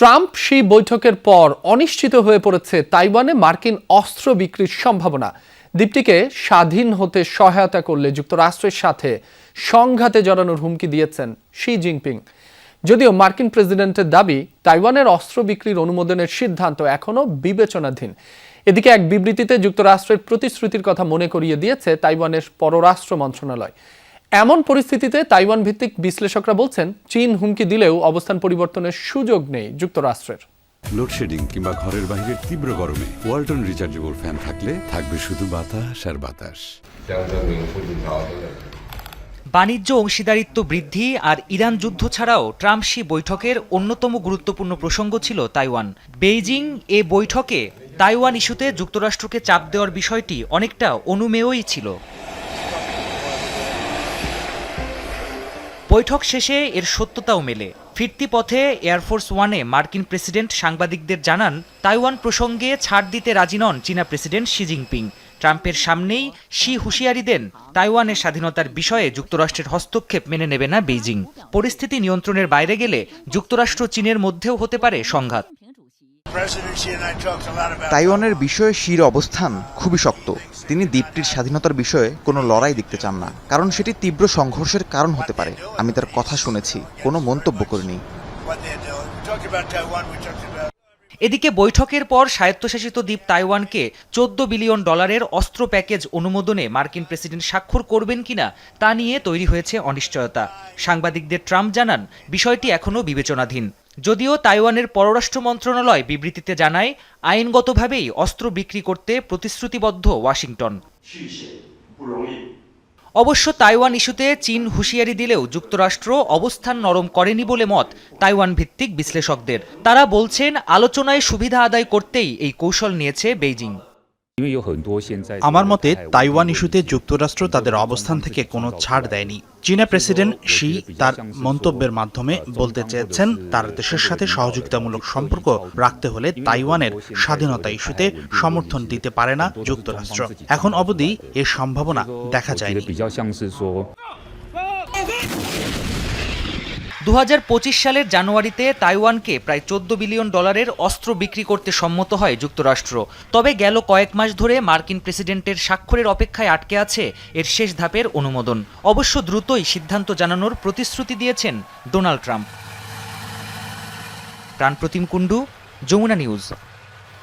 Trump সেই বৈঠকের পর অনিশ্চিত হয়ে পড়েছে তাইওয়ানে মার্কিন অস্ত্র বিক্রির সম্ভাবনা। দ্বীপটিকে স্বাধীন হতে সহায়তা করলে যুক্তরাষ্ট্রের সাথে সংঘাতে জড়ানোর হুমকি দিয়েছেন শি জিনপিং। যদিও মার্কিন প্রেসিডেন্টের দাবি, তাইওয়ানের অস্ত্র বিক্রির অনুমোদনের সিদ্ধান্ত এখনও বিবেচনাধীন। এদিকে এক বিবৃতিতে যুক্তরাষ্ট্রের প্রতিশ্রুতির কথা মনে করিয়ে দিয়েছে তাইওয়ানের পররাষ্ট্র মন্ত্রণালয়। এমন পরিস্থিতিতে তাইওয়ান ভিত্তিক বিশ্লেষকরা বলছেন, চীন হুমকি দিলেও অবস্থান পরিবর্তনের সুযোগ নেই যুক্তরাষ্ট্রের। লোডশেডিং কিংবা ঘরের বাইরের তীব্র গরমে ওয়ালটন রিচার্জেবল ফ্যান থাকলে থাকবে শুধু বাতাস আর বাতাস। বাণিজ্য অংশীদারিত্ব বৃদ্ধি আর ইরান যুদ্ধ ছাড়াও ট্রাম্প শি বৈঠকের অন্যতম গুরুত্বপূর্ণ প্রসঙ্গ ছিল তাইওয়ান। বেইজিং এ বৈঠকে তাইওয়ান ইস্যুতে যুক্তরাষ্ট্রকে চাপ দেওয়ার বিষয়টি অনেকটা অনুমেয়ই ছিল। বৈঠক শেষে এর সত্যতাও মেলে। ফিরতি পথে এয়ারফোর্স ওয়ানে মার্কিন প্রেসিডেন্ট সাংবাদিকদের জানান, তাইওয়ান প্রসঙ্গে ছাড় দিতে রাজি নন চীনা প্রেসিডেন্ট শি জিনপিং। ট্রাম্পের সামনেই শি হুঁশিয়ারি দেন, তাইওয়ানের স্বাধীনতার বিষয়ে যুক্তরাষ্ট্রের হস্তক্ষেপ মেনে নেবে না বেইজিং। পরিস্থিতি নিয়ন্ত্রণের বাইরে গেলে যুক্তরাষ্ট্র চীনের মধ্যেও হতে পারে সংঘাত। তাইওয়ানের বিষয়ে শির অবস্থান খুবই শক্ত। তিনি দ্বীপটির স্বাধীনতার বিষয়ে কোনো লড়াই দেখতে চান না, কারণ সেটি তীব্র সংঘর্ষের কারণ হতে পারে। আমি তার কথা শুনেছি, কোনো মন্তব্য করিনি। এদিকে বৈঠকের পর স্বায়ত্তশাসিত দ্বীপ তাইওয়ানকে $14 বিলিয়ন অস্ত্র প্যাকেজ অনুমোদনে মার্কিন প্রেসিডেন্ট স্বাক্ষর করবেন কিনা তা নিয়ে তৈরি হয়েছে অনিশ্চয়তা। সাংবাদিকদের ট্রাম্প জানান, বিষয়টি এখনও বিবেচনাধীন। যদিও তাইওয়ানের পররাষ্ট্র মন্ত্রণালয় বিবৃতিতে জানায়, আইনগতভাবেই অস্ত্র বিক্রি করতে প্রতিশ্রুতিবদ্ধ ওয়াশিংটন। অবশ্য তাইওয়ান ইস্যুতে চীন হুঁশিয়ারি দিলেও যুক্তরাষ্ট্র অবস্থান নরম করেনি বলে মত তাইওয়ান ভিত্তিক বিশ্লেষকদের। তারা বলছেন, আলোচনায় সুবিধা আদায় করতেই এই কৌশল নিয়েছে বেইজিং। আমার মতে তাইওয়ান ইস্যুতে যুক্তরাষ্ট্র তাদের অবস্থান থেকে কোনো ছাড় দেয়নি। চীনা প্রেসিডেন্ট শি তার মন্তব্যের মাধ্যমে বলতে চেয়েছেন, তার দেশের সাথে সহযোগিতামূলক সম্পর্ক রাখতে হলে তাইওয়ানের স্বাধীনতা ইস্যুতে সমর্থন দিতে পারে না যুক্তরাষ্ট্র। এখন অবধি এর সম্ভাবনা দেখা যায়নি। 2025 সালের জানুয়ারিতে তাইওয়ানকে প্রায় $14 বিলিয়ন অস্ত্র বিক্রি করতে সম্মত হয় যুক্তরাষ্ট্র। তবে গেল কয়েক মাস ধরে মার্কিন প্রেসিডেন্টের স্বাক্ষরের অপেক্ষায় আটকে আছে এর শেষ ধাপের অনুমোদন। অবশ্য দ্রুতই সিদ্ধান্ত জানানোর প্রতিশ্রুতি দিয়েছেন Donald Trump. Pranpratim Kundu, Jamuna news.